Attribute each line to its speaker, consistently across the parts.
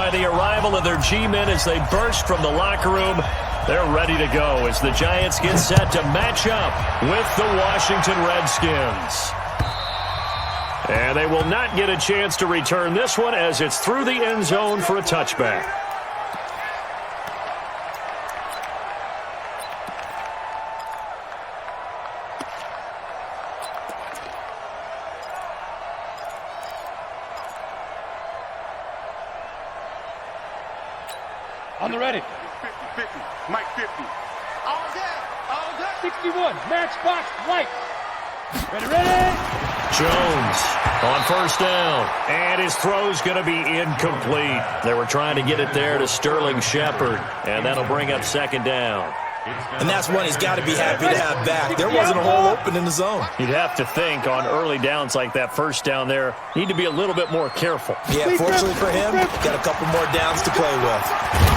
Speaker 1: by the arrival of their G-men as they burst from the locker room. They're ready to go as the Giants get set to match up with the Washington Redskins. And they will not get a chance to return this one as it's through the end zone for a touchback.
Speaker 2: On the ready.
Speaker 3: 50, Mike 50. All day.
Speaker 2: 61, match box, right. Ready.
Speaker 1: Jones on first down. And his throw's going to be incomplete. They were trying to get it there to Sterling Shepard. And that'll bring up second down.
Speaker 4: And that's one he's got to be happy to have back. There wasn't a hole open in the zone.
Speaker 1: You'd have to think on early downs like that first down there, need to be a little bit more careful.
Speaker 4: Yeah, fortunately for him, got a couple more downs to play with.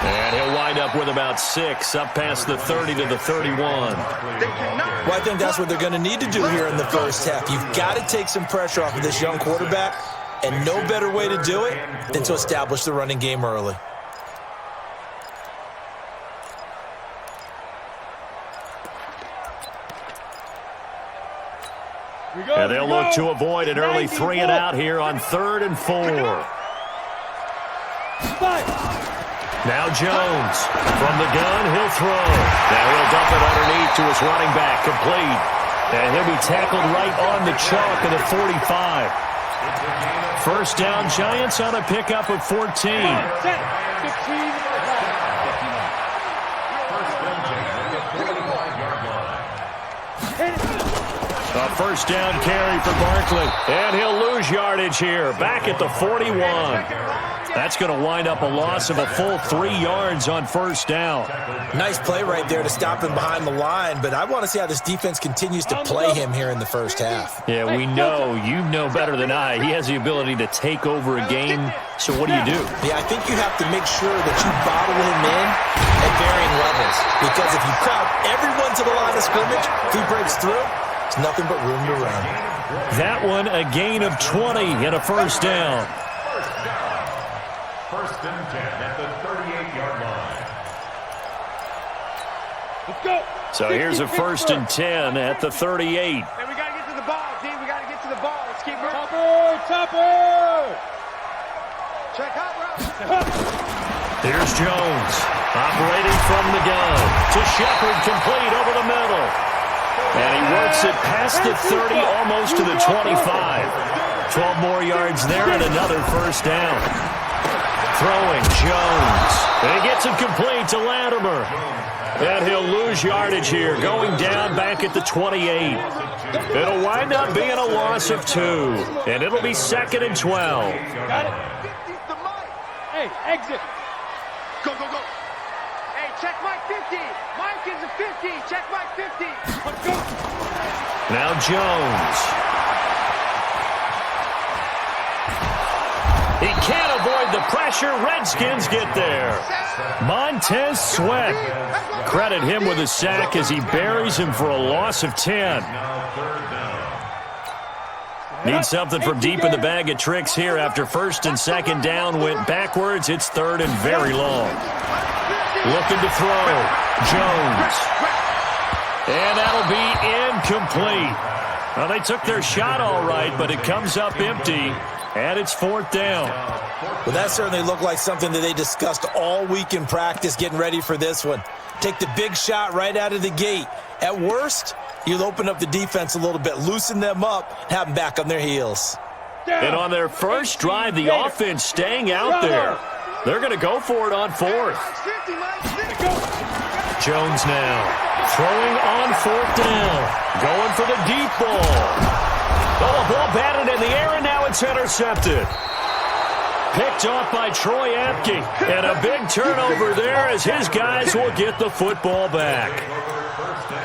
Speaker 1: And he'll wind up with about 6 up past the 30 to the 31.
Speaker 4: Well, I think that's what they're going to need to do here in the first half. You've got to take some pressure off of this young quarterback, and no better way to do it than to establish the running game early.
Speaker 1: And they'll look to avoid an early 3 and out here on 3rd and 4. Now Jones from the gun, he'll throw. Now he'll dump it underneath to his running back, complete. And he'll be tackled right on the chalk at the 45. First down, Giants on a pickup of 14. A first down carry for Barkley. And he'll lose yardage here, back at the 41. That's going to wind up a loss of a full 3 yards on first down.
Speaker 4: Nice play right there to stop him behind the line, but I want to see how this defense continues to play him here in the first half.
Speaker 1: Yeah, we know, you know better than I, he has the ability to take over a game. So what do you do?
Speaker 4: Yeah, I think you have to make sure that you bottle him in at varying levels, because if you crowd everyone to the line of scrimmage, if he breaks through, it's nothing but room to run.
Speaker 1: That one, a gain of 20 and a first down.
Speaker 5: First and 10 at the 38-yard line.
Speaker 2: Let's go.
Speaker 1: So here's a first and 10 at the 38.
Speaker 3: Hey, we got to get to the ball, D. We got to get to the ball. Let's keep moving.
Speaker 2: Topper.
Speaker 3: Check out, bro.
Speaker 1: Here's Jones, operating from the gun to Shepard, complete over the middle. And he works it past the 30, almost to the 25. 12 more yards there and another first down. Throwing Jones. And he gets it complete to Latimer. And he'll lose yardage here, going down back at the 28. It'll wind up being a loss of 2. And it'll be 2nd and 12.
Speaker 2: Got it. Hey, exit.
Speaker 3: Go. Hey, check Mike 50. Mike is a 50. Check Mike 50.
Speaker 2: Let's go.
Speaker 1: Now Jones. He can't avoid the pressure. Redskins get there. Montez Sweat. Credit him with a sack as he buries him for a loss of 10. Need something from deep in the bag of tricks here after first and second down went backwards. It's 3rd and very long. Looking to throw. Jones. And that'll be incomplete. Well, they took their shot all right, but it comes up empty. And it's 4th down.
Speaker 4: Well, that certainly looked like something that they discussed all week in practice, getting ready for this one. Take the big shot right out of the gate. At worst, you'll open up the defense a little bit, loosen them up, have them back on their heels.
Speaker 1: And on their first drive, the offense staying out there. They're going to go for it on 4th. Jones now throwing on 4th down. Going for the deep ball. Oh, ball batted in the air, and now it's intercepted. Picked off by Troy Apke. And a big turnover there as his guys will get the football back.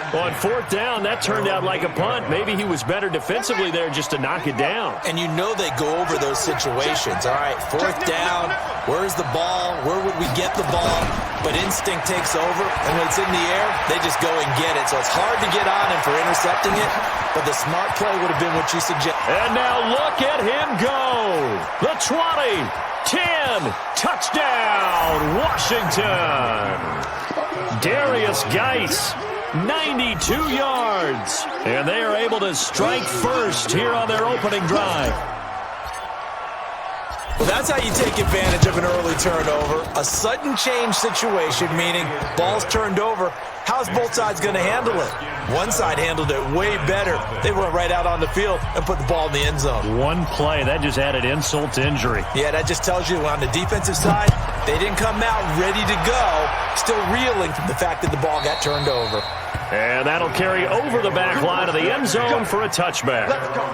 Speaker 1: On fourth down, that turned out like a punt. Maybe he was better defensively there just to knock it down.
Speaker 4: And you know they go over those situations. All right, fourth down, where's the ball? Where would we get the ball? But instinct takes over, and when it's in the air, they just go and get it. So it's hard to get on him for intercepting it, but the smart play would have been what you suggest.
Speaker 1: And now look at him go. The 20, 10, touchdown, Washington. Darius Geis, 92 yards. And they are able to strike first here on their opening drive.
Speaker 4: Well, that's how you take advantage of an early turnover. A sudden change situation, meaning ball's turned over. How's both sides going to handle it? One side handled it way better. They went right out on the field and put the ball in the end zone.
Speaker 1: One play, that just added insult to injury.
Speaker 4: Yeah, that just tells you on the defensive side, they didn't come out ready to go, still reeling from the fact that the ball got turned over.
Speaker 1: And that'll carry over the back line of the end zone for a touchback.
Speaker 3: Let's go.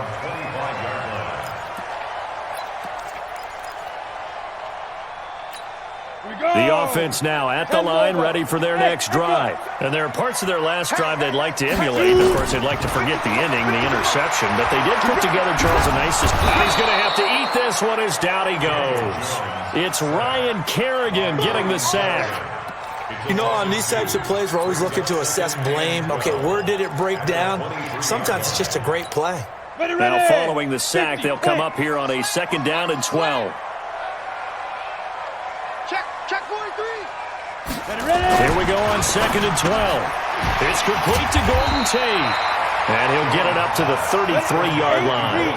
Speaker 1: The offense now at the line, ready for their next drive. And there are parts of their last drive they'd like to emulate. Of course, they'd like to forget the ending, the interception. But they did put together, Charles, a nice system. He's going to have to eat this one as down he goes. It's Ryan Kerrigan getting the sack.
Speaker 4: You know, on these types of plays, we're always looking to assess blame. Okay, where did it break down? Sometimes it's just a great play.
Speaker 1: Now, following the sack, they'll come up here on a 2nd down and 12.
Speaker 3: Check 43.
Speaker 1: Here we go on 2nd and 12. It's complete to Golden Tate. And he'll get it up to the 33-yard line.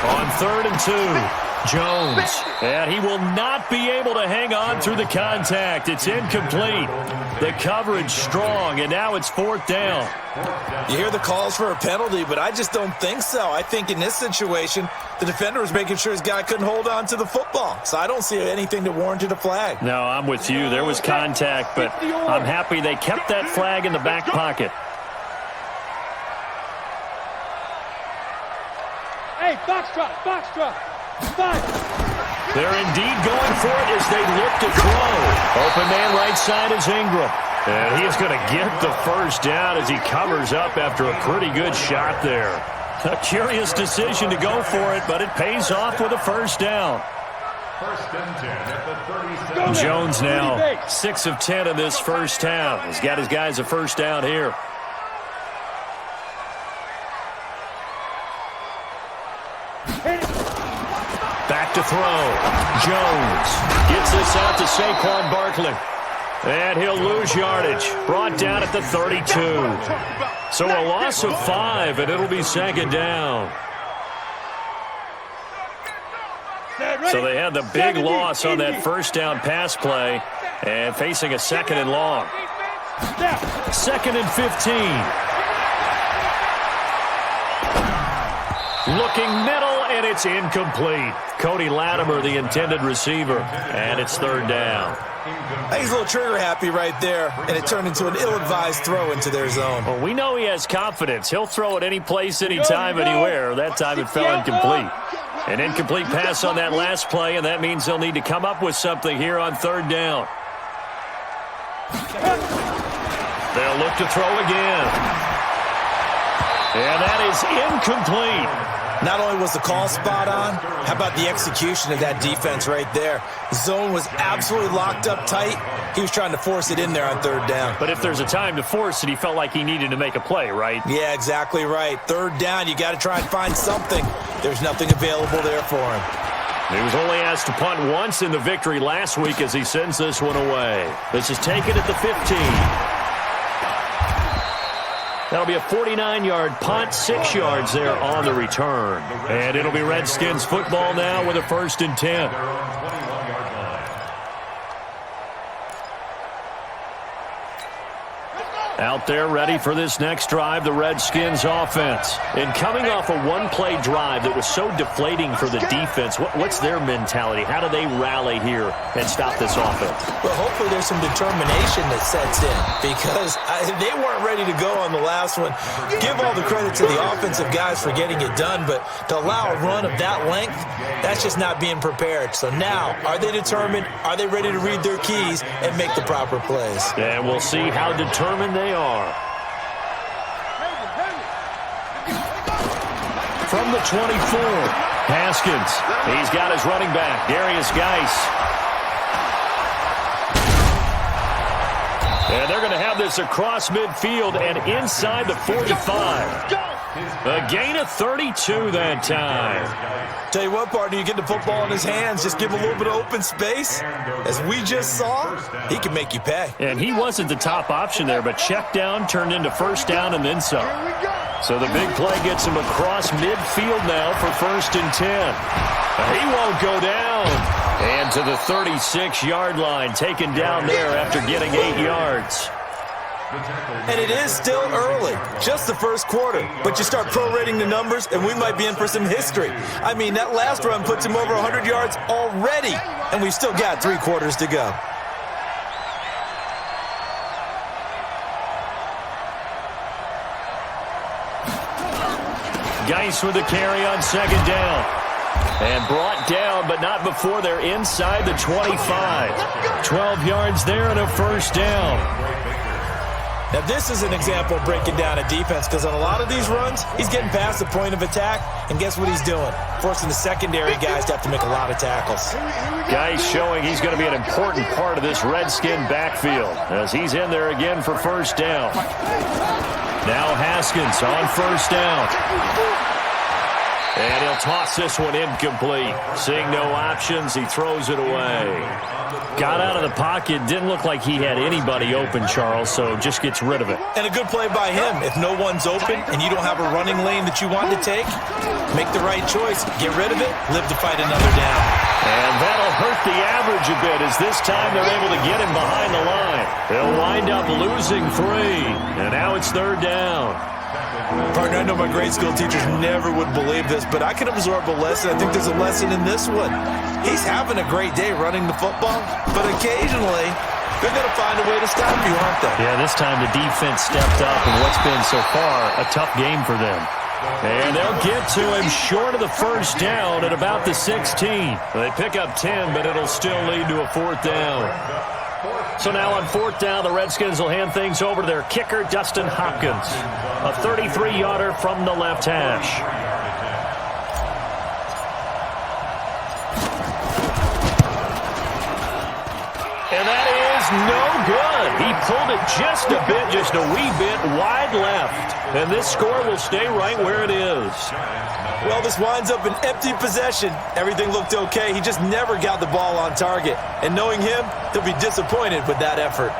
Speaker 1: On 3rd and 2, Jones. And he will not be able to hang on through the contact. It's incomplete. The coverage strong, and now it's 4th down.
Speaker 4: You hear the calls for a penalty, but I just don't think so. I think in this situation, the defender was making sure his guy couldn't hold on to the football. So I don't see anything that warranted a flag.
Speaker 1: No, I'm with you. There was contact, but I'm happy they kept that flag in the back pocket.
Speaker 2: Hey, foxtrot.
Speaker 1: They're indeed going for it as they look to throw. Open man right side is Ingram. And he is going to get the first down as he covers up after a pretty good shot there. A curious decision to go for it, but it pays off with a first down.
Speaker 5: 1st and 10 at the 37.
Speaker 1: Jones now 6 of 10 in this first half. He's got his guys a first down here. Back to throw. Jones gets this out to Saquon Barkley. And he'll lose yardage. Brought down at the 32. So a loss of 5, and it'll be 2nd down. So they had the big loss on that first down pass play and facing a 2nd and long. 2nd and 15. Looking middle, and it's incomplete. Cody Latimer, the intended receiver, and it's 3rd down.
Speaker 4: I think he's a little trigger happy right there, and it turned into an ill-advised throw into their zone.
Speaker 1: Well, we know he has confidence. He'll throw it any place, anytime, anywhere. That time it fell incomplete. An incomplete pass on that last play, and that means they'll need to come up with something here on 3rd down. They'll look to throw again. And that is incomplete.
Speaker 4: Not only was the call spot on, how about the execution of that defense right there? The zone was absolutely locked up tight. He was trying to force it in there on 3rd down.
Speaker 1: But if there's a time to force it, he felt like he needed to make a play, right?
Speaker 4: Yeah, exactly right. 3rd down, you got to try and find something. There's nothing available there for him.
Speaker 1: He was only asked to punt once in the victory last week as he sends this one away. This is taken at the 15. That'll be a 49-yard punt, 6 yards there on the return. And it'll be Redskins football now with a 1st and 10. Out there ready for this next drive, the Redskins offense. And coming off a one-play drive that was so deflating for the defense, what's their mentality? How do they rally here and stop this offense?
Speaker 4: Well, hopefully there's some determination that sets in because they weren't ready to go on the last one. Give all the credit to the offensive guys for getting it done, but to allow a run of that length, that's just not being prepared. So now, are they determined? Are they ready to read their keys and make the proper plays?
Speaker 1: And we'll see how determined they are. From the 24, Haskins. He's got his running back, Darius Geis. And they're going to have this across midfield and inside the 45. A gain of 32 that time.
Speaker 4: Tell you what, partner, you get the football in his hands, just give him a little bit of open space. As we just saw, he can make you pay.
Speaker 1: And he wasn't the top option there, but check down turned into first down and then some. So the big play gets him across midfield now for 1st and 10. He won't go down. And to the 36-yard line, taken down there after getting 8 yards.
Speaker 4: And it is still early, just the first quarter. But you start prorating the numbers, and we might be in for some history. I mean, that last run puts him over 100 yards already, and we've still got 3 quarters to go.
Speaker 1: Geis with the carry on 2nd down. And brought down, but not before they're inside the 25. 12 yards there and a 1st down.
Speaker 4: Now, this is an example of breaking down a defense because on a lot of these runs, he's getting past the point of attack, and guess what he's doing? Forcing the secondary guys to have to make a lot of tackles.
Speaker 1: Geis showing he's going to be an important part of this Redskin backfield as he's in there again for 1st down. Now Haskins on 1st down. And he'll toss this one incomplete. Seeing no options, he throws it away. Got out of the pocket. Didn't look like he had anybody open, Charles, so just gets rid of it.
Speaker 4: And a good play by him. If no one's open and you don't have a running lane that you want to take, make the right choice. Get rid of it. Live to fight another down.
Speaker 1: And that'll hurt the average a bit as this time they're able to get him behind the line. They'll wind up losing 3. And now it's 3rd down.
Speaker 4: Partner, I know my grade school teachers never would believe this, but I can absorb a lesson. I think there's a lesson in this one. He's having a great day running the football, but occasionally they're going to find a way to stop you, aren't they?
Speaker 1: Yeah, this time the defense stepped up in what's been so far a tough game for them. And they'll get to him short of the 1st down at about the 16. They pick up 10, but it'll still lead to a 4th down. So now on 4th down, the Redskins will hand things over to their kicker, Dustin Hopkins. A 33-yarder from the left hash. And that is no good. He pulled it just a bit, just a wee bit wide left. And this score will stay right where it is.
Speaker 4: Well, this winds up an empty possession. Everything looked okay. He just never got the ball on target. And knowing him, he'll be disappointed with that effort.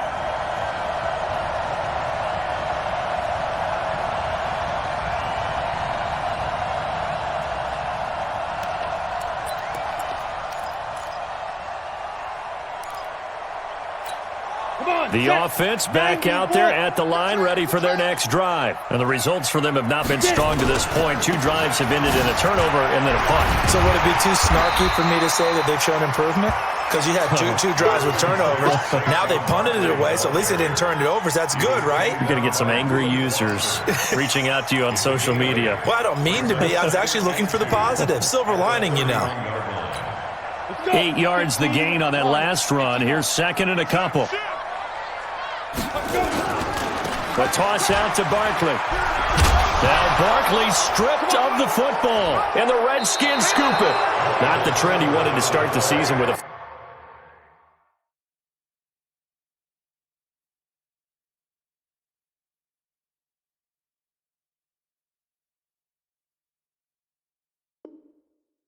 Speaker 1: The offense back out there at the line, ready for their next drive. And the results for them have not been strong to this point. 2 drives have ended in a turnover and then a punt.
Speaker 4: So would it be too snarky for me to say that they've shown improvement? Because you had two drives with turnovers. Now they punted it away, so at least they didn't turn it over. So that's good, right?
Speaker 1: You're going to get some angry users reaching out to you on social media.
Speaker 4: Well, I don't mean to be. I was actually looking for the positive. Silver lining, you know.
Speaker 1: 8 yards the gain on that last run. Here's 2nd and a couple. The toss out to Barkley. Now Barkley stripped of the football, and the Redskins scoop it. Not the trend he wanted to start the season with.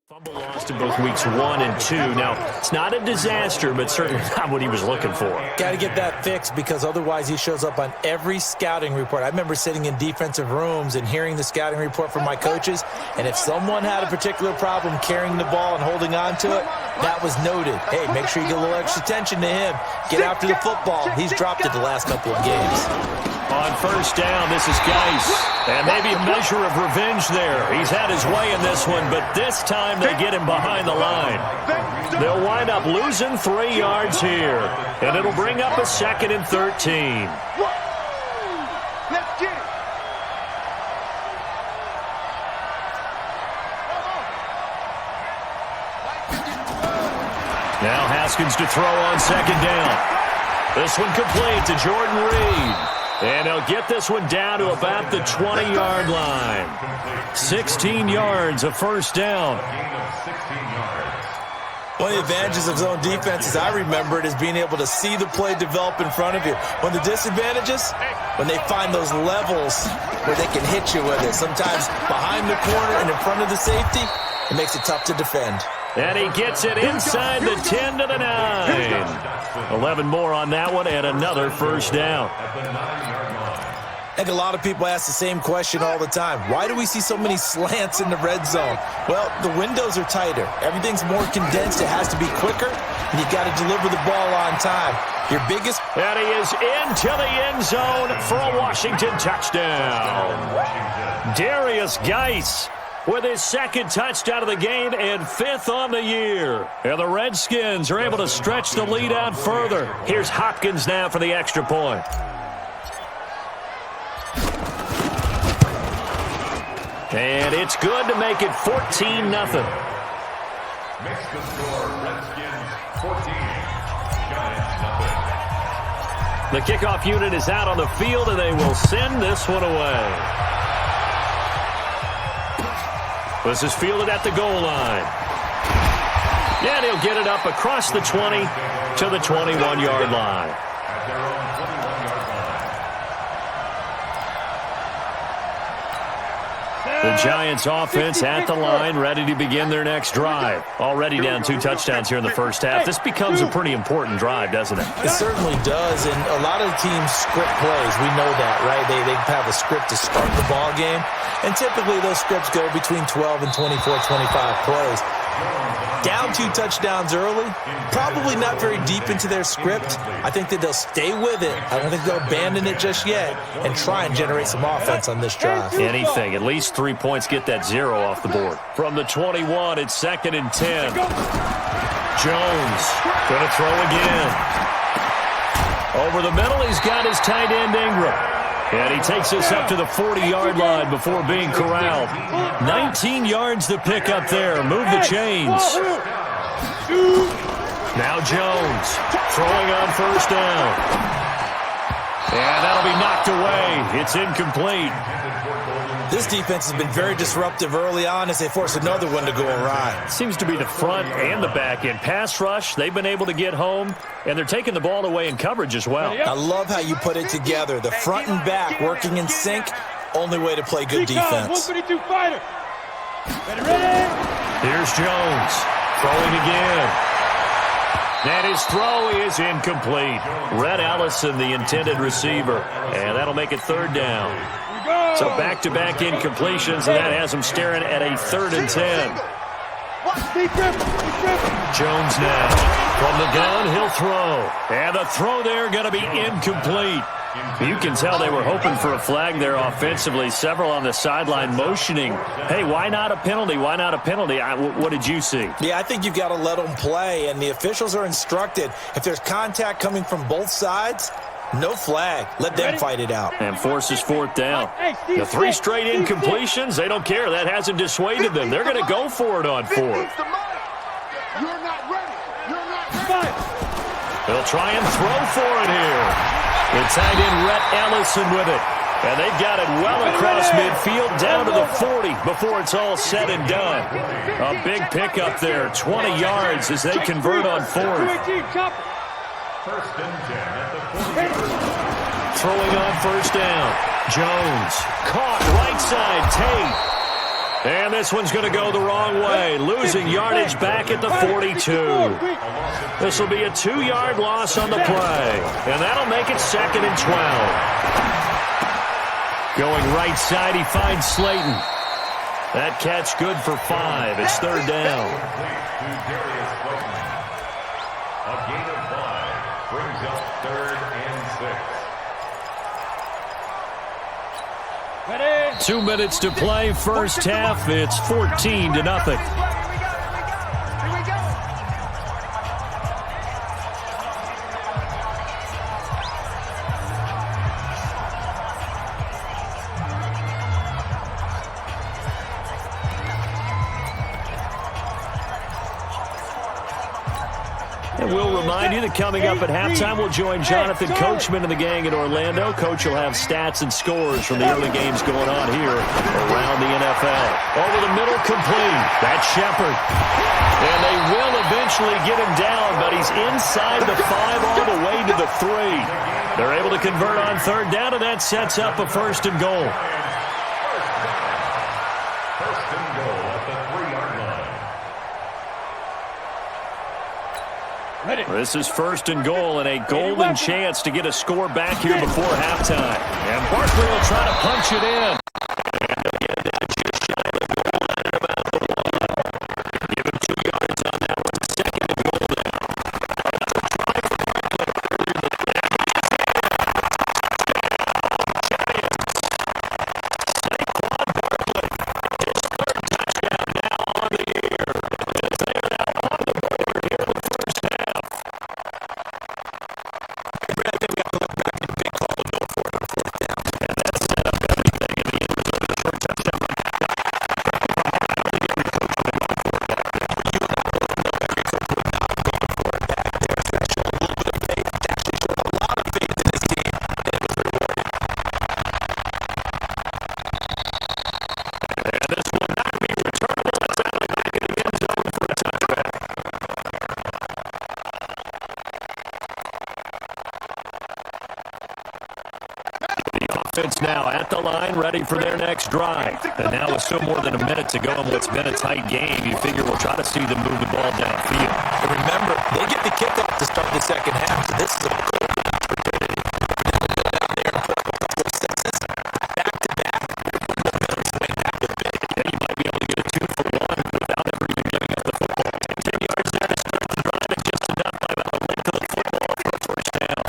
Speaker 1: Fumble lost in both weeks 1 and 2. Now, it's not a disaster, but certainly not what he was looking for.
Speaker 4: Got to get that fixed because otherwise he shows up on every scouting report. I remember sitting in defensive rooms and hearing the scouting report from my coaches, and if someone had a particular problem carrying the ball and holding on to it, that was noted. Hey, make sure you get a little extra attention to him. Get after the football. He's dropped it the last couple of games.
Speaker 1: On first down, this is Geis. And maybe a measure of revenge there. He's had his way in this one, but this time they get him behind the line. They'll wind up losing 3 yards here. And it'll bring up a 2nd and 13.
Speaker 3: Let's get it.
Speaker 1: Now Haskins to throw on 2nd down. This one complete to Jordan Reed. And he'll get this one down to about the 20-yard line. 16 yards, a first down.
Speaker 4: One of the advantages of zone defense, as I remember it, is being able to see the play develop in front of you. One of the disadvantages, when they find those levels where they can hit you with it. Sometimes behind the corner and in front of the safety, it makes it tough to defend.
Speaker 1: And he gets it inside the 10 to the 9. 11 more on that one and another first down.
Speaker 4: I think a lot of people ask the same question all the time. Why do we see so many slants in the red zone? Well, the windows are tighter. Everything's more condensed. It has to be quicker, and you got to deliver the ball on time. Your biggest...
Speaker 1: And he is into the end zone for a Washington touchdown. Darius Geis with his 2nd touchdown of the game and 5th on the year. And the Redskins are able to stretch the lead out further. Here's Hopkins now for the extra point. And it's good to make it 14-0.
Speaker 5: Makes the score Redskins 14, Giants nothing.
Speaker 1: The kickoff unit is out on the field, and they will send this one away. This is fielded at the goal line. And he'll get it up across the 20 to the 21-yard line.
Speaker 5: At their own 21-yard line.
Speaker 1: The Giants offense at the line, ready to begin their next drive. Already down 2 touchdowns here in the first half. This becomes a pretty important drive, doesn't it?
Speaker 4: It certainly does, and a lot of teams script plays. We know that, right? They have a script to start the ball game, and typically those scripts go between 12 and 24, 25 plays. Down 2 touchdowns early, probably not very deep into their script. I think that they'll stay with it. I don't think they'll abandon it just yet and try and generate some offense on this drive.
Speaker 1: Anything. At least 3 points get that 0 off the board. From the 21, it's 2nd and 10. Jones going to throw again. Over the middle, he's got his tight end Ingram. And he takes us up to the 40-yard line before being corralled. 19 yards to pick up there. Move the chains. Now Jones throwing on first down. And that'll be knocked away. It's incomplete.
Speaker 4: This defense has been very disruptive early on as they force another one to go awry.
Speaker 1: Seems to be the front and the back end. Pass rush, they've been able to get home, and they're taking the ball away in coverage as well.
Speaker 4: I love how you put it together. The front and back working in sync, only way to play good defense.
Speaker 2: 152 fighter. Ready?
Speaker 1: Here's Jones throwing again. And his throw is incomplete. Red Allison, the intended receiver, and that'll make it 3rd down. So back-to-back incompletions, and that has him staring at a 3rd and 10. Jones now from the gun, he'll throw. And the throw there going to be incomplete. You can tell they were hoping for a flag there offensively. Several on the sideline motioning, hey, why not a penalty? Why not a penalty? What did you see?
Speaker 4: Yeah, I think you've got to let them play, and the officials are instructed. If there's contact coming from both sides, no flag. Let them fight it out.
Speaker 1: And forces 4th down. The 3 straight incompletions, they don't care. That hasn't dissuaded them. They're going to go for it on 4th.
Speaker 3: You're not ready. You're not ready.
Speaker 1: They'll try and throw for it here. The tight end, Rhett Ellison, with it. And they've got it well across midfield, down to the 40 before it's all said and done. A big pickup there, 20 yards as they convert on 4th.
Speaker 5: 1st and 10 at the 40.
Speaker 1: Throwing on first down. Jones caught right side, Tate. And this one's going to go the wrong way, losing yardage back at the 42. This will be a 2-yard loss on the play, and that'll make it 2nd and 12. Going right side, he finds Slayton. That catch good for 5. It's 3rd down.
Speaker 5: A gain of 5 brings up 3rd and 6.
Speaker 2: Ready?
Speaker 1: 2 minutes to play, first half. It's 14-0.
Speaker 3: Here we go.
Speaker 1: And we'll remind you that coming up at halftime, we'll join Jonathan Coachman and the gang in Orlando. Coach will have stats and scores from the early games going on here around the NFL. Over the middle, complete. That's Shepard. And they will eventually get him down, but he's inside the 5 all the way to the 3. They're able to convert on third down, and that sets up a first and goal.
Speaker 5: First and goal at the 3-yard line.
Speaker 2: Ready?
Speaker 1: This is first and goal and a golden chance to get a score back here before halftime. And Barkley will try to punch it in. Give him 2 yards on that one. Second and goal now. Saquon Barkley, his 3rd touchdown now on the year. As they are now on the board here in the first half.
Speaker 4: I think we have to look back at the big call and go for it on 4th down.
Speaker 1: And that set up everything in the end result of a short touchdown. And this will not be returnable. It's out of the back of the end zone for a touchback. The offense now at the line, ready for their next drive. And now with still more than a minute to go in what's been a tight game, you figure we'll try to see them move the ball downfield.
Speaker 4: And remember, they get the kickoff to start the second half, so this is a golden opportunity. They'll go down there and put a couple of sixes back-to-back. Momentum's way back to big.
Speaker 1: Yeah, you might be able to get a 2-for-1 without ever even giving up the football. 10 yards there to start the drive, and just enough by about the length of the football for a first down.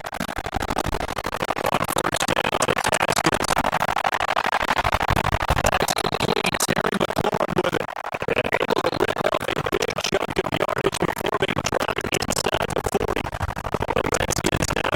Speaker 1: On first down, the task is that's complete. Terry McLaurin with it. And able to rip off a big chunk of yardage before being dropped inside the 40. The Redskins now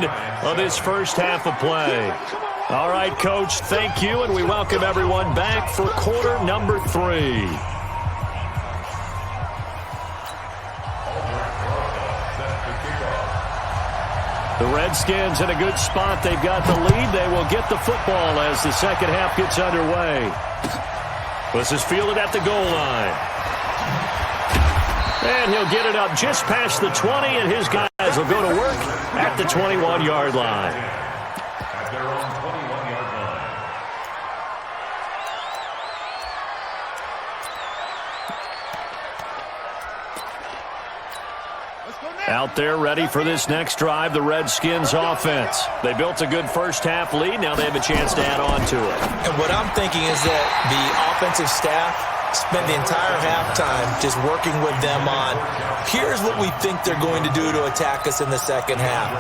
Speaker 1: end of this first half of play. All right, Coach, thank you, and we welcome everyone back for quarter number 3. The Redskins in a good spot. They've got the lead. They will get the football as the second half gets underway. This is fielded at the goal line. And he'll get it up just past the 20, and his guys will go to work at the 21-yard line.
Speaker 5: At their own 21-yard line.
Speaker 1: Out there ready for this next drive, the Redskins offense. They built a good first half lead. Now they have a chance to add on to it.
Speaker 4: And what I'm thinking is that the offensive staff spent the entire halftime just working with them on, here's what we think they're going to do to attack us in the second half.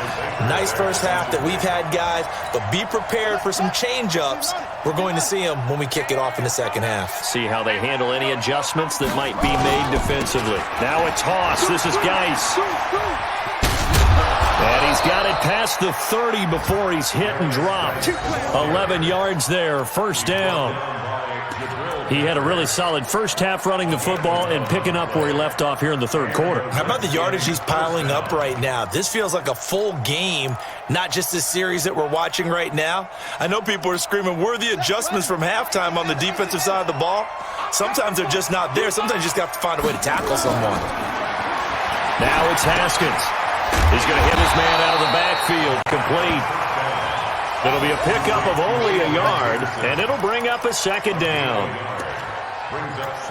Speaker 4: Nice first half that we've had, guys, but be prepared for some change-ups. We're going to see them when we kick it off in the second half.
Speaker 1: See how they handle any adjustments that might be made defensively. Now a toss. This is Geis. And he's got it past the 30 before he's hit and dropped. 11 yards there, first down. He had a really solid first half running the football and picking up where he left off here in the third quarter.
Speaker 4: How about the yardage he's piling up right now? This feels like a full game, not just this series that we're watching right now. I know people are screaming, where are the adjustments from halftime on the defensive side of the ball? Sometimes they're just not there. Sometimes you just have to find a way to tackle someone.
Speaker 1: Now it's Haskins. He's going to hit his man out of the backfield. Complete. It'll be a pickup of only a yard, and it'll bring up a second down.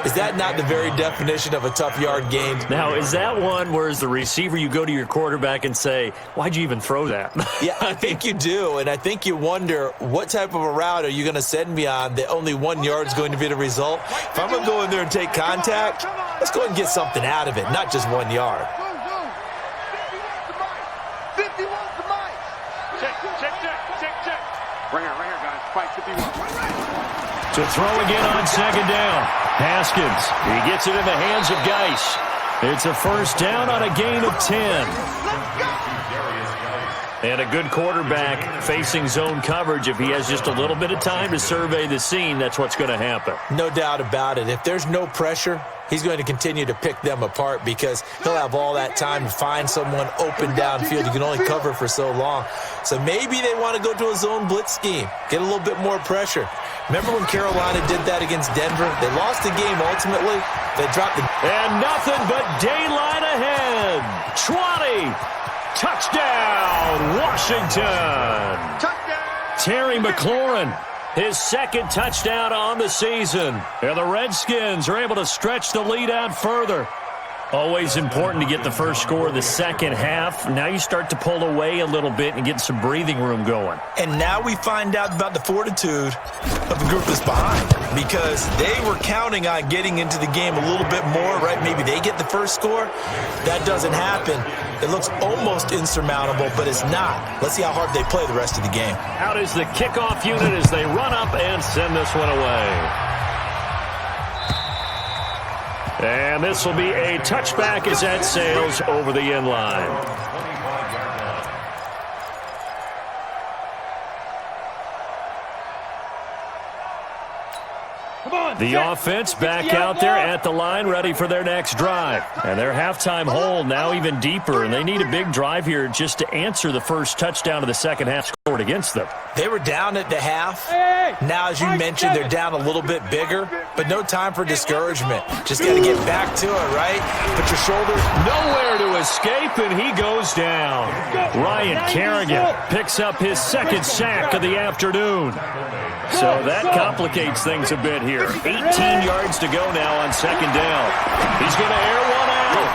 Speaker 4: Is that not the very definition of a tough yard gain?
Speaker 1: Now, is that one where as the receiver you go to your quarterback and say, why'd you even throw that?
Speaker 4: Yeah, I think you do, and I think you wonder what type of a route are you going to send me on that only 1 yard is going to be the result? If I'm going to go in there and take contact, let's go and get something out of it, not just 1 yard.
Speaker 3: Right here, guys. Fight 51.
Speaker 1: To throw again on second down. Haskins, he gets it in the hands of Geis. It's a first down on a gain of 10. And a good quarterback facing zone coverage. If he has just a little bit of time to survey the scene, that's what's going to happen.
Speaker 4: No doubt about it. If there's no pressure, he's going to continue to pick them apart because he'll have all that time to find someone open downfield. You can only cover for so long. So maybe they want to go to a zone blitz scheme, get a little bit more pressure. Remember when Carolina did that against Denver? They lost the game ultimately. They dropped the...
Speaker 1: And nothing but daylight ahead. 20. Touchdown, Washington.
Speaker 3: Touchdown.
Speaker 1: Terry McLaurin, his second touchdown on the season. And the Redskins are able to stretch the lead out further. Always important to get the first score of the second half. Now you start to pull away a little bit and get some breathing room going.
Speaker 4: And now we find out about the fortitude of the group that's behind because they were counting on getting into the game a little bit more, right? Maybe they get the first score. That doesn't happen. It looks almost insurmountable, but it's not. Let's see how hard they play the rest of the game.
Speaker 1: Out is the kickoff unit as they run up and send this one away. And this will be a touchback as that sails over the end line. The offense back out there at the line, ready for their next drive. And their halftime hole now even deeper, and they need a big drive here just to answer the first touchdown of the second half scored against them.
Speaker 4: They were down at the half. Now, as you mentioned, they're down a little bit bigger, but no time for discouragement. Just got to get back to it, right? Put your shoulders...
Speaker 1: Nowhere to escape, and he goes down. Ryan Kerrigan picks up his second sack of the afternoon. So that complicates things a bit here. 18 yards to go now on second down. He's going to air one out.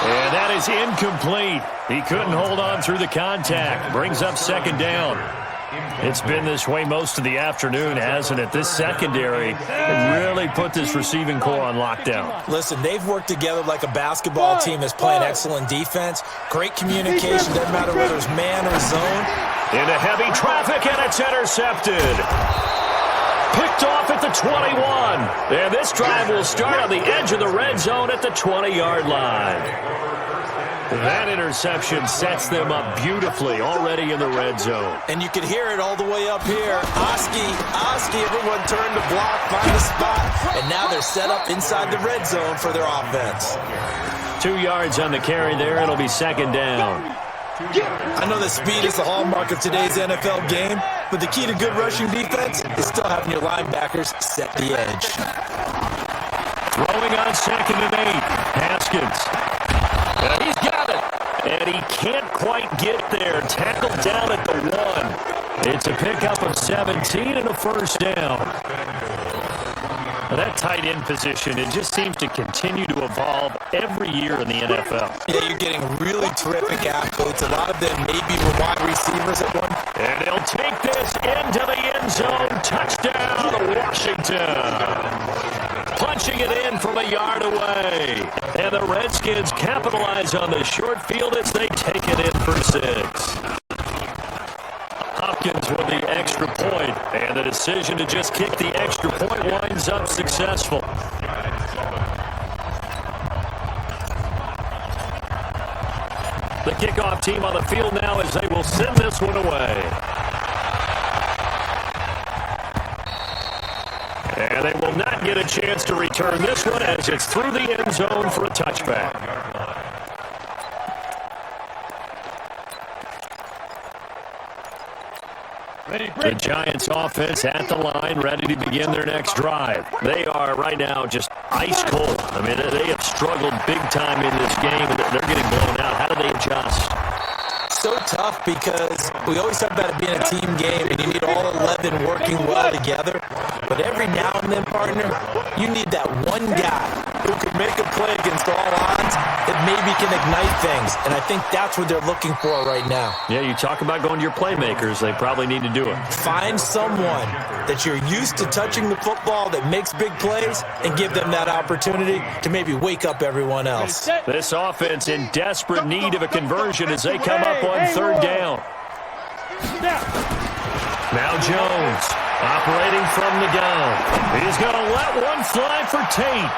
Speaker 1: And that is incomplete. He couldn't hold on through the contact. Brings up second down. It's been this way most of the afternoon, hasn't it? This secondary really put this receiving core on lockdown.
Speaker 4: Listen, they've worked together like a basketball team that's playing excellent defense. Great communication. Doesn't matter whether it's man or zone.
Speaker 1: Into heavy traffic, and it's intercepted. Picked off at the 21. And this drive will start on the edge of the red zone at the 20-yard line. That interception sets them up beautifully already in the red zone.
Speaker 4: And you can hear it all the way up here. Oski, everyone turned to block, find a spot, and now they're set up inside the red zone for their offense.
Speaker 1: 2 yards on the carry there. It'll be second down.
Speaker 4: I know that speed is the hallmark of today's NFL game, but the key to good rushing defense is still having your linebackers set the edge.
Speaker 1: Throwing on 2nd and 8. Haskins. He's got it. And he can't quite get there. Tackled down at the 1. It's a pickup of 17 and a first down. Now that tight end position, it just seems to continue to evolve every year in the NFL.
Speaker 4: Yeah, you're getting really terrific athletes. A lot of them maybe were wide receivers at one.
Speaker 1: And they'll take this into the end zone. Touchdown, Washington. Punching it in from a yard away. And the Redskins capitalize on the short field as they take it in for 6. Hopkins with the extra point, and the decision to just kick the extra point winds up successful. The kickoff team on the field now as they will send this one away. And they will not get a chance to return this one as it's through the end zone for a touchback. The Giants offense at the line, ready to begin their next drive. They are right now just ice cold. I mean, they have struggled big time in this game. They're getting blown out. How do they adjust?
Speaker 4: So tough because we always talk about it being a team game and you need all 11 working well together. But every now and then, partner, you need that one guy who can make a play against all odds that maybe can ignite things. And I think that's what they're looking for right now.
Speaker 1: Yeah, you talk about going to your playmakers. They probably need to do it.
Speaker 4: Find someone that you're used to touching the football that makes big plays and give them that opportunity to maybe wake up everyone else.
Speaker 1: This offense in desperate need of a conversion as they come up on 3rd down. Now Jones operating from the gun. He's going to let one fly for Tate.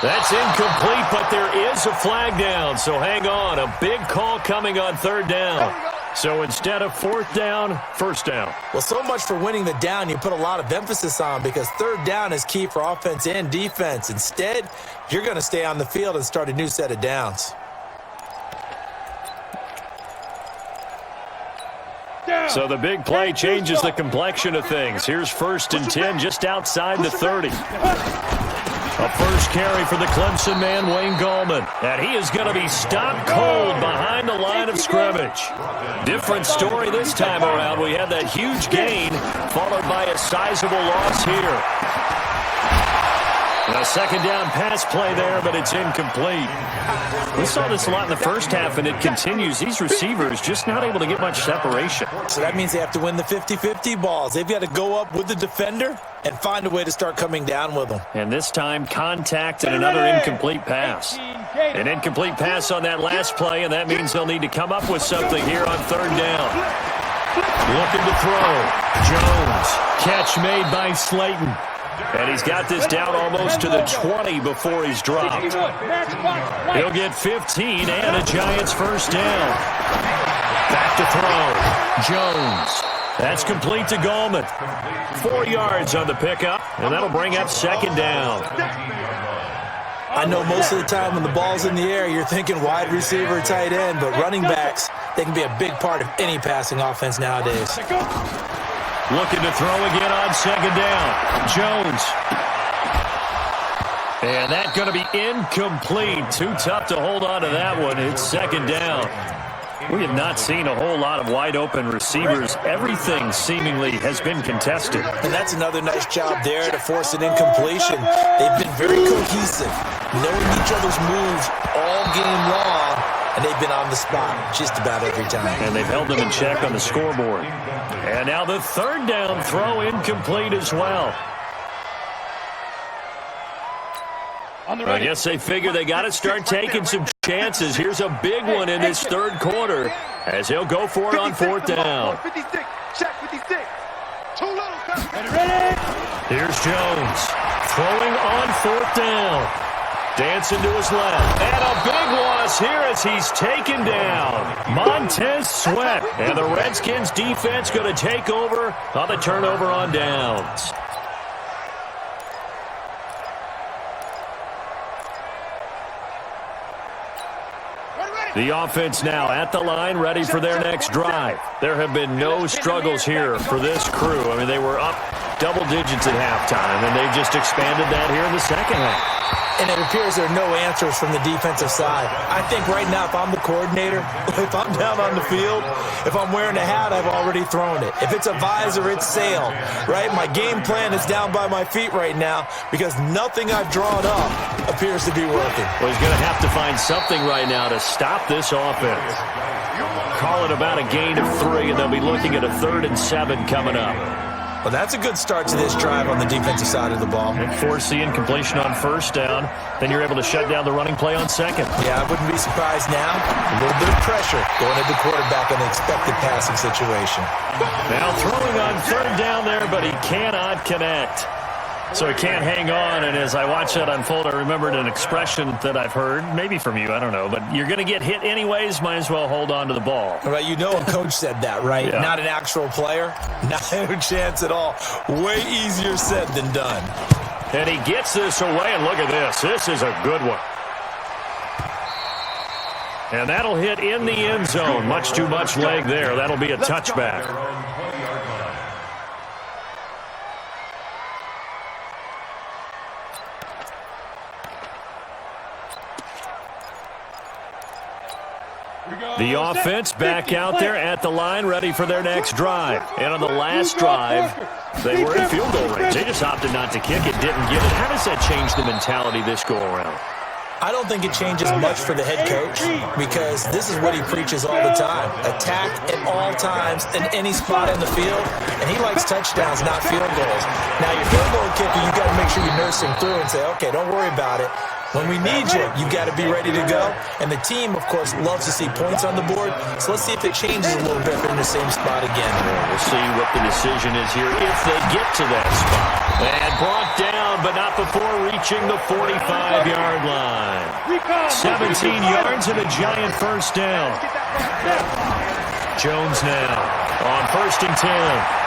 Speaker 1: That's incomplete, but there is a flag down, so hang on. A big call coming on 3rd down. So instead of 4th down, 1st down.
Speaker 4: Well, so much for winning the down you put a lot of emphasis on because 3rd down is key for offense and defense. Instead, you're going to stay on the field and start a new set of downs.
Speaker 1: So the big play changes the complexion of things. Here's 1st and 10 just outside the 30. A first carry for the Clemson man, Wayne Gallman. And he is going to be stopped cold behind the line of scrimmage. Different story this time around. We had that huge gain followed by a sizable loss here. And a 2nd down pass play there, but it's incomplete. We saw this a lot in the first half, and it continues. These receivers just not able to get much separation.
Speaker 4: So that means they have to win the 50-50 balls. They've got to go up with the defender and find a way to start coming down with them.
Speaker 1: And this time, contact and another incomplete pass. An incomplete pass on that last play, and that means they'll need to come up with something here on 3rd down. Looking to throw. Jones. Catch made by Slayton. And he's got this down almost to the 20 before he's dropped. He'll get 15 and a Giants 1st down. Back to throw. Jones. That's complete to Gallman. 4 yards on the pickup, and that'll bring up 2nd down.
Speaker 4: I know most of the time when the ball's in the air, you're thinking wide receiver, tight end, but running backs, they can be a big part of any passing offense nowadays.
Speaker 1: Looking to throw again on 2nd down. Jones. And that's going to be incomplete. Too tough to hold on to that one. It's 2nd down. We have not seen a whole lot of wide-open receivers. Everything seemingly has been contested.
Speaker 4: And that's another nice job there to force an incompletion. They've been very cohesive, knowing each other's moves all game long, and they've been on the spot just about every time.
Speaker 1: And they've held them in check on the scoreboard. And now the 3rd down throw incomplete as well. I guess they figure they got to start taking some chances. Here's a big one in this 3rd quarter as he'll go for it on 4th down.
Speaker 3: 56, check 56. Too little.
Speaker 1: Here's Jones throwing on 4th down. Dancing to his left. And a big loss here as he's taken down. Montez Sweat. And the Redskins defense going to take over on the turnover on downs. The offense now at the line, ready for their next drive. There have been no struggles here for this crew. I mean, they were up double digits at halftime, and they've just expanded that here in the second half.
Speaker 4: And it appears there are no answers from the defensive side. I think right now, if I'm the coordinator, if I'm down on the field, if I'm wearing a hat, I've already thrown it. If it's a visor, it's sail, right? My game plan is down by my feet right now because nothing I've drawn up appears to be working.
Speaker 1: Well, he's going to have to find something right now to stop this offense. Call it about a gain of 3, and they'll be looking at a 3rd and 7 coming up.
Speaker 4: Well, that's a good start to this drive on the defensive side of the ball.
Speaker 1: And force the incompletion on first down. Then you're able to shut down the running play on second.
Speaker 4: Yeah, I wouldn't be surprised now. A little bit of pressure going at the quarterback in the expected passing situation.
Speaker 1: Now throwing on 3rd down there, but he cannot connect. So he can't hang on, and as I watch that unfold, I remembered an expression that I've heard, maybe from you, I don't know, but you're going to get hit anyways, might as well hold on to the ball.
Speaker 4: Right, you know a coach said that, right?
Speaker 1: Yeah.
Speaker 4: Not an actual player. Not a chance at all. Way easier said than done.
Speaker 1: And he gets this away, and look at this. This is a good one. And that'll hit in the end zone. Much too much leg there. That'll be a touchback. The offense back out there at the line, ready for their next drive. And on the last drive, they were in field goal range. They just opted not to kick it, didn't get it. How does that change the mentality this go-around?
Speaker 4: I don't think it changes much for the head coach because this is what he preaches all the time. Attack at all times in any spot in the field, and he likes touchdowns, not field goals. Now, your field goal kicker, you got to make sure you nurse him through and say, okay, don't worry about it. When we need you, you got to be ready to go. And the team, of course, loves to see points on the board. So let's see if it changes a little bit if they're in the same spot again.
Speaker 1: We'll see what the decision is here if they get to that spot. And brought down, but not before reaching the 45-yard line. 17 yards and a giant first down. Jones now on 1st and 10.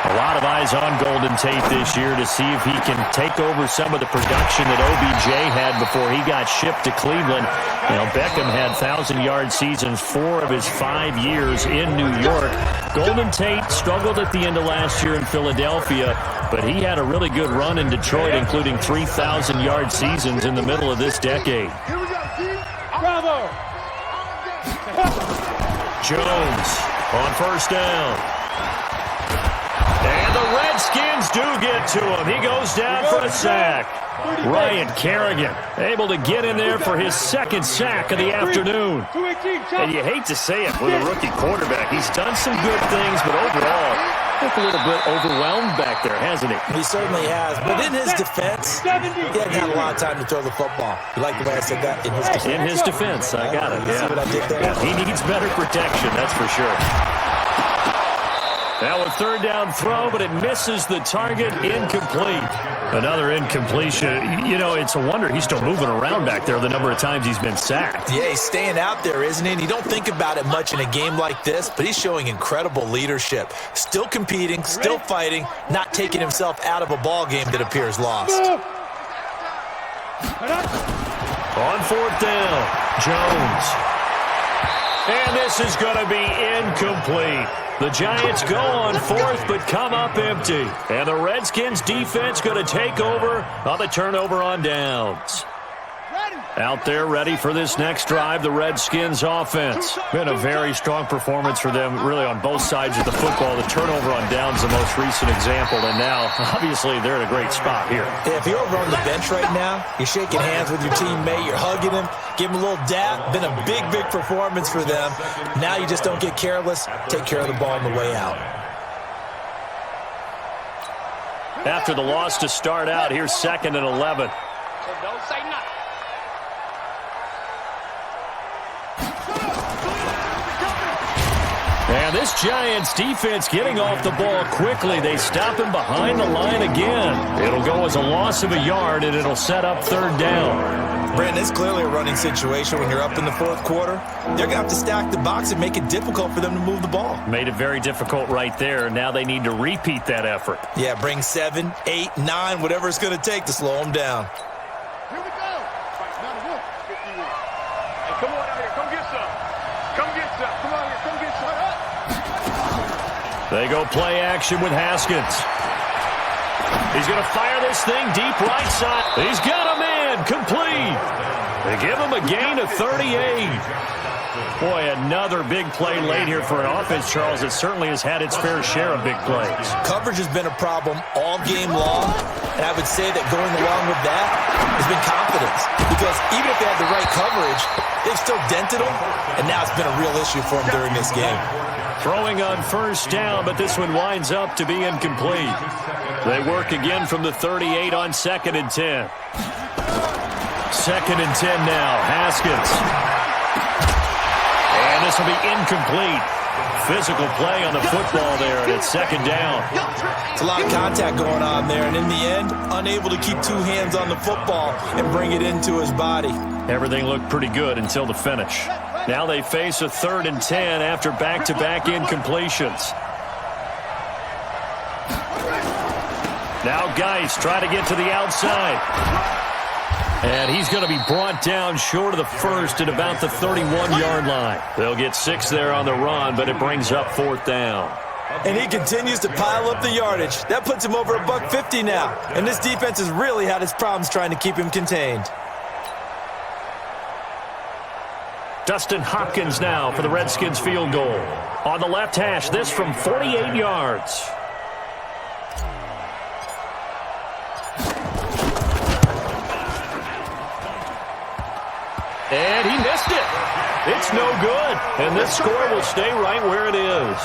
Speaker 1: A lot of eyes on Golden Tate this year to see if he can take over some of the production that OBJ had before he got shipped to Cleveland. You know, Beckham had 1,000-yard seasons 4 of his 5 years in New York. Golden Tate struggled at the end of last year in Philadelphia, but he had a really good run in Detroit, including 3,000-yard seasons in the middle of this decade.
Speaker 3: Bravo!
Speaker 1: Jones on 1st down. And the Redskins do get to him. He goes down for a sack. Ryan Kerrigan able to get in there for his 2nd sack of the afternoon. And you hate to say it with a rookie quarterback. He's done some good things, but overall, looked a little bit overwhelmed back there, hasn't he?
Speaker 4: He certainly has. But in his defense, he hasn't had a lot of time to throw the football. You like the way I said that? In his defense.
Speaker 1: In his defense, I got it.
Speaker 4: You see what I did there?
Speaker 1: Yeah, he needs better protection, that's for sure. Now a 3rd down throw, but it misses the target, incomplete. Another incompletion. You know, it's a wonder he's still moving around back there the number of times he's been sacked.
Speaker 4: Yeah, he's staying out there, isn't he? And you don't think about it much in a game like this, but he's showing incredible leadership. Still competing, still fighting, not taking himself out of a ball game that appears lost.
Speaker 1: On 4th down, Jones. And this is going to be incomplete. The Giants go on 4th, but come up empty. And the Redskins defense going to take over on the turnover on downs. Out there ready for this next drive, the Redskins offense. Been a very strong performance for them, really on both sides of the football. The turnover on downs the most recent example, and now, obviously, they're in a great spot here.
Speaker 4: Yeah, if you're over on the bench right now, you're shaking hands with your teammate, you're hugging him, give him a little dap. Been a big, big performance for them. Now you just don't get careless. Take care of the ball on the way out.
Speaker 1: After the loss to start out, here's 2nd and 11.
Speaker 3: Don't say nothing.
Speaker 1: And this Giants defense getting off the ball quickly. They stop him behind the line again. It'll go as a loss of a yard, and it'll set up 3rd down.
Speaker 4: Brandon, it's clearly a running situation when you're up in the fourth quarter. They're going to have to stack the box and make it difficult for them to move the ball.
Speaker 1: Made it very difficult right there. Now they need to repeat that effort.
Speaker 4: Yeah, bring 7, 8, 9, whatever it's going to take to slow them down.
Speaker 3: Here we go. Hey, come on out here. Come get some. Come get some. Come on here. Come get some.
Speaker 1: They go play action with Haskins. He's going to fire this thing deep right side. He's got a man complete. They give him a gain of 38. Boy, another big play late here for an offense, Charles. It certainly has had its fair share of big plays.
Speaker 4: Coverage has been a problem all game long, and I would say that going along with that has been confidence. Because even if they had the right coverage, they've still dented them, and now it's been a real issue for them during this game.
Speaker 1: Throwing on first down, but this one winds up to be incomplete. They work again from the 38 on 2nd and 10. 2nd and 10 now. Haskins. And this will be incomplete. Physical play on the football there, and it's 2nd down.
Speaker 4: It's a lot of contact going on there, and in the end, unable to keep two hands on the football and bring it into his body.
Speaker 1: Everything looked pretty good until the finish. Now they face a 3rd and 10 after back-to-back incompletions. Now Geis trying to get to the outside. And he's going to be brought down short of the first at about the 31-yard line. They'll get 6 there on the run, but it brings up 4th down.
Speaker 4: And he continues to pile up the yardage. That puts him over $150 now. And this defense has really had its problems trying to keep him contained.
Speaker 1: Dustin Hopkins now for the Redskins field goal. On the left hash, this from 48 yards. And he missed it. It's no good. And this score will stay right where it is.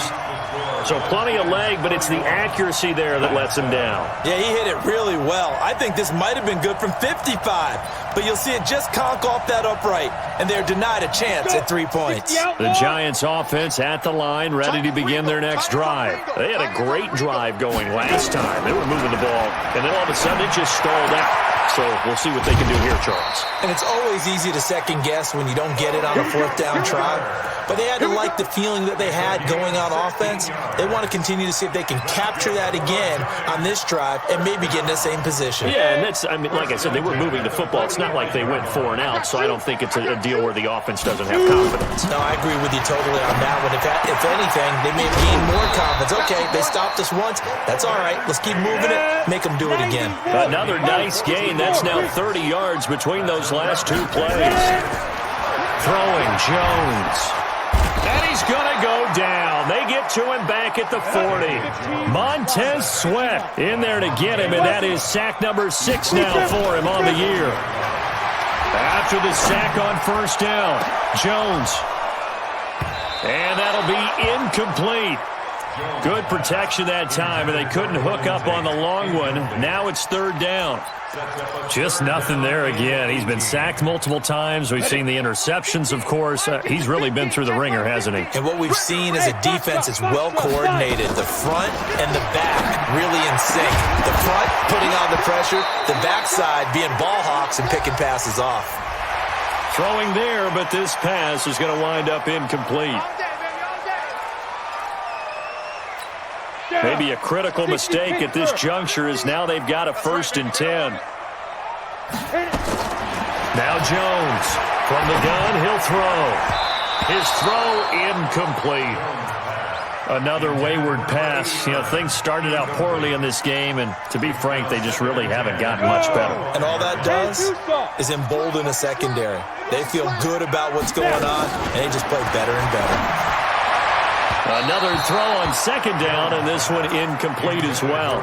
Speaker 1: So plenty of leg, but it's the accuracy there that lets him down.
Speaker 4: Yeah, he hit it really well. I think this might have been good from 55. But you'll see it just conk off that upright. And they're denied a chance at 3 points.
Speaker 1: The Giants offense at the line, ready to begin their next drive. They had a great drive going last time. They were moving the ball. And then all of a sudden it just stalled out. So we'll see what they can do here, Charles.
Speaker 4: And it's always easy to second guess when you don't get it on a 4th down try. But they had to like the feeling that they had going on offense. They want to continue to see if they can capture that again on this drive and maybe get in the same position.
Speaker 1: Yeah, and that's, I mean, like I said, they were moving the football. It's not like they went 4 and out, so I don't think it's a deal where the offense doesn't have confidence.
Speaker 4: No, I agree with you totally on that one. If anything, they may have gained more confidence. Okay, they stopped us once. That's all right. Let's keep moving it. Make them do it again.
Speaker 1: Another nice gain. That's now 30 yards between those last 2 plays. Throwing Jones. And he's going to go down. They get to him back at the 40. Montez Sweat in there to get him, and that is sack number 6 now for him on the year. After the sack on first down, Jones. And that'll be incomplete. Good protection that time, and they couldn't hook up on the long one. Now it's 3rd down. Just nothing there again. He's been sacked multiple times. We've seen the interceptions, of course. He's really been through the ringer, hasn't he?
Speaker 4: And what we've seen is a defense that's well coordinated. The front and the back really in sync. The front putting on the pressure, the backside being ball hawks and picking passes off.
Speaker 1: Throwing there, but this pass is going to wind up incomplete. Maybe a critical mistake at this juncture is now they've got a 1st and 10. Now Jones from the gun, he'll throw. His throw incomplete. Another wayward pass. You know, things started out poorly in this game, and to be frank, they just really haven't gotten much better.
Speaker 4: And all that does is embolden a secondary. They feel good about what's going on, and they just play better and better.
Speaker 1: Another throw on 2nd down, and this one incomplete as well.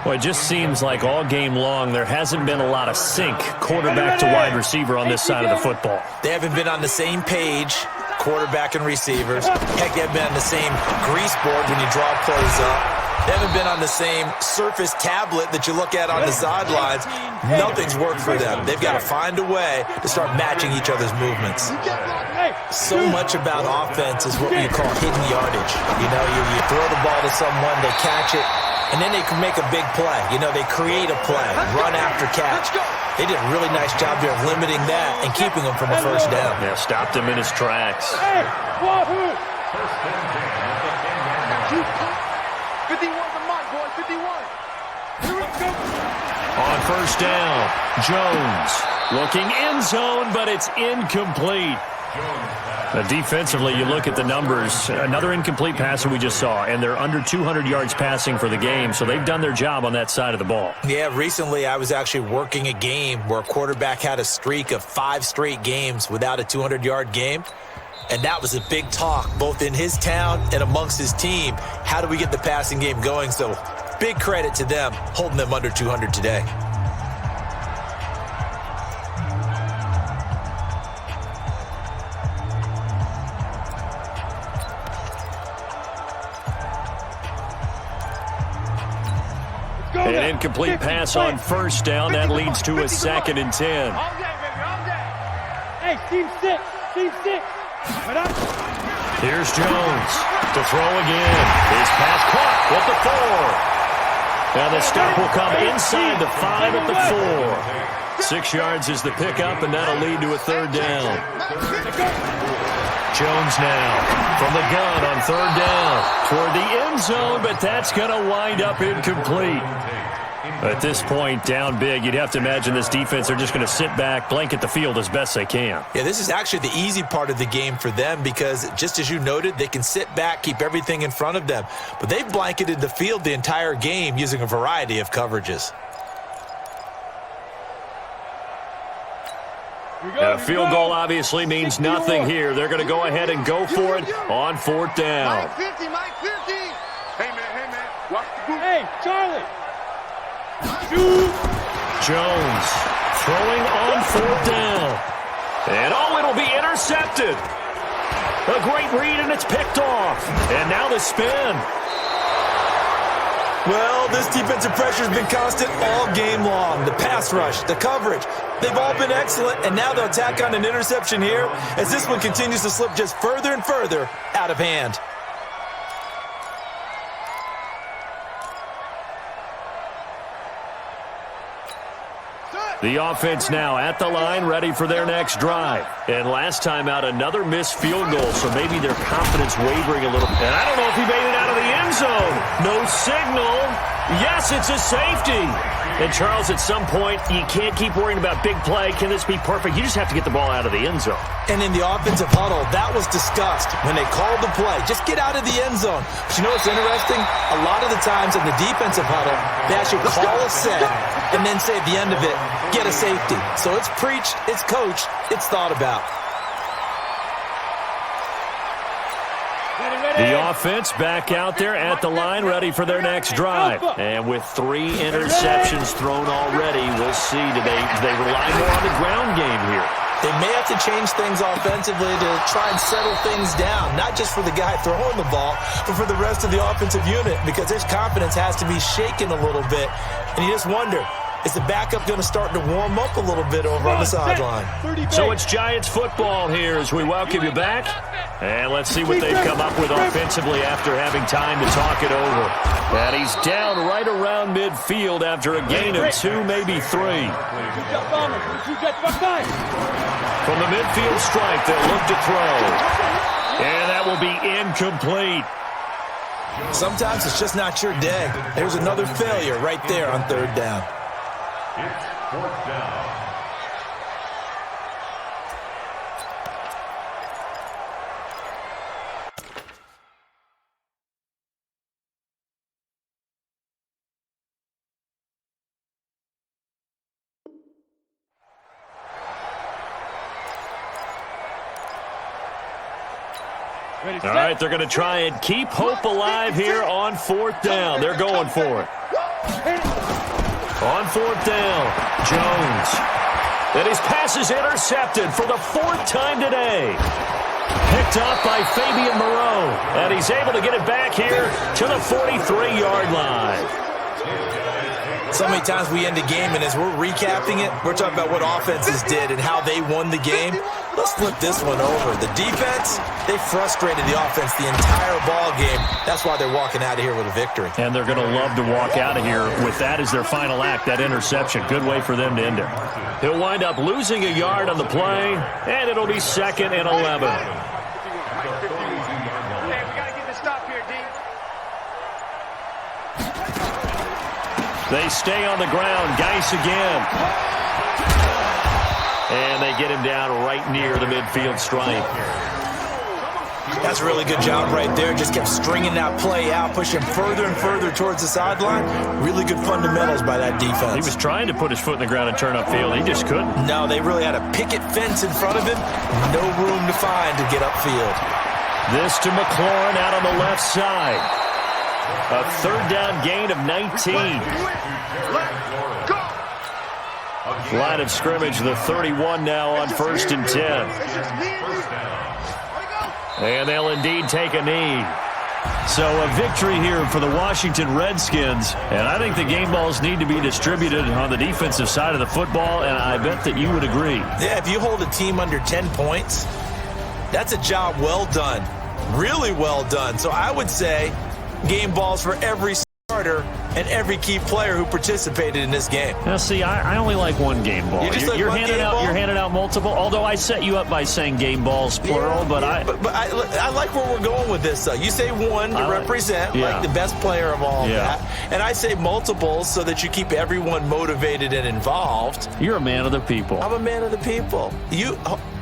Speaker 1: Well, it just seems like all game long there hasn't been a lot of sync quarterback to wide receiver on this side of the football.
Speaker 4: They haven't been on the same page, quarterback and receivers. Heck, they haven't been on the same grease board when you draw plays up. They haven't been on the same Surface tablet that you look at on the sidelines. Nothing's worked for them. They've got to find a way to start matching each other's movements. So much about offense is what you call hidden yardage. You know, you throw the ball to someone, they catch it, and then they can make a big play. You know, they create a play, run after catch. They did a really nice job there of limiting that and keeping him from a first down.
Speaker 1: Yeah, stopped him in his tracks.
Speaker 2: Hey, Wahoo!
Speaker 5: First and 10 at the 10-yard line.
Speaker 3: 51 the mark, boys. 51.
Speaker 2: Here we go.
Speaker 1: On first down, Jones looking end zone, but it's incomplete. Defensively, you look at the numbers. Another incomplete passer we just saw, and they're under 200 yards passing for the game, so they've done their job on that side of the ball.
Speaker 4: Yeah, recently I was actually working a game where a quarterback had a streak of 5 straight games without a 200-yard game, and that was a big talk both in his town and amongst his team. How do we get the passing game going? So big credit to them holding them under 200 today.
Speaker 1: An incomplete pass on first down. That leads to a 2nd and 10.
Speaker 3: All day, baby, all day.
Speaker 2: Hey, team 6. Team 6. Right up.
Speaker 1: Here's Jones to throw again. His pass caught with the 4. Now the stop will come inside the 5 at the 4. 6 yards is the pickup, and that'll lead to a 3rd down. Jones now from the gun on 3rd down toward the end zone, but that's going to wind up incomplete. At this point, down big, you'd have to imagine this defense, they're just going to sit back, blanket the field as best they can.
Speaker 4: Yeah, this is actually the easy part of the game for them because, just as you noted, they can sit back, keep everything in front of them. But they've blanketed the field the entire game using a variety of coverages.
Speaker 1: A field goal obviously means nothing here. They're going to go ahead and go for it on 4th down.
Speaker 3: Mike 50, Mike 50. Hey, man, watch the boot.
Speaker 2: Hey, Charlie. Juke.
Speaker 1: Jones throwing on 4th down. And it'll be intercepted. A great read, and it's picked off. And now the spin.
Speaker 4: Well, this defensive pressure has been constant all game long. The pass rush, the coverage, they've all been excellent, and now they'll tack on an interception here as this one continues to slip just further and further out of hand.
Speaker 1: The offense now at the line, ready for their next drive. And last time out, another missed field goal, so maybe their confidence wavering a little. And I don't know if he made it out of the end zone. No signal. Yes, it's a safety. And, Charles, at some point, you can't keep worrying about big play. Can this be perfect? You just have to get the ball out of the end zone.
Speaker 4: And in the offensive huddle, that was discussed when they called the play. Just get out of the end zone. But you know what's interesting? A lot of the times in the defensive huddle, they actually call a set and then say at the end of it, get a safety. So it's preached, it's coached, it's thought about.
Speaker 1: The offense back out there at the line, ready for their next drive. And with 3 interceptions thrown already, we'll see. Do they rely more on the ground game here?
Speaker 4: They may have to change things offensively to try and settle things down, not just for the guy throwing the ball, but for the rest of the offensive unit, because his confidence has to be shaken a little bit. And you just wonder, is the backup going to start to warm up a little bit over on the sideline?
Speaker 1: So it's Giants football here as we welcome you back. And let's see what they've come up with offensively after having time to talk it over. And he's down right around midfield after a gain of 2, maybe 3. From the midfield strike, they'll look to throw. And that will be incomplete.
Speaker 4: Sometimes it's just not your day. There's another failure right there on 3rd down.
Speaker 5: It's 4th down.
Speaker 1: All right, they're going to try and keep hope alive here on 4th down. They're going for it. On 4th down, Jones. And his pass is intercepted for the 4th time today. Picked up by Fabian Moreau. And he's able to get it back here to the 43-yard line.
Speaker 4: So many times we end a game, and as we're recapping it, we're talking about what offenses did and how they won the game. Let's flip this one over. The defense, they frustrated the offense the entire ball game. That's why they're walking out of here with a victory.
Speaker 1: And they're going to love to walk out of here with that as their final act, that interception. Good way for them to end it. He'll wind up losing a yard on the play, and it'll be 2nd and 11.
Speaker 3: Hey, we got to get the stop here, D.
Speaker 1: They stay on the ground. Geis again. And they get him down right near the midfield stripe.
Speaker 4: That's a really good job right there. Just kept stringing that play out, pushing further and further towards the sideline. Really good fundamentals by that defense.
Speaker 1: He was trying to put his foot in the ground and turn upfield. He just couldn't.
Speaker 4: No, they really had a picket fence in front of him. No room to find to get upfield.
Speaker 1: This to McLaurin out on the left side. A 3rd down gain of 19. Line of scrimmage, the 31 now on 1st and 10. And they'll indeed take a knee. So a victory here for the Washington Redskins. And I think the game balls need to be distributed on the defensive side of the football, and I bet that you would agree.
Speaker 4: Yeah, if you hold a team under 10 points, that's a job well done. Really well done. So I would say game balls for every starter and every key player who participated in this game.
Speaker 1: Now, see, I only like one game ball. You're handing out multiple. Although I set you up by saying game balls plural,
Speaker 4: yeah,
Speaker 1: but
Speaker 4: I like where we're going with this. Though you say one to represent like the best player of all that, and I say multiples so that you keep everyone motivated and involved.
Speaker 1: You're a man of the people.
Speaker 4: I'm a man of the people.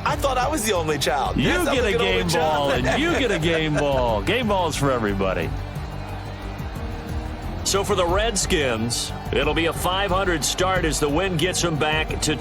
Speaker 4: I thought I was the only child.
Speaker 1: You get a game ball, and you get a game ball. Game balls for everybody. So for the Redskins, it'll be a 500 start as the win gets them back to 2.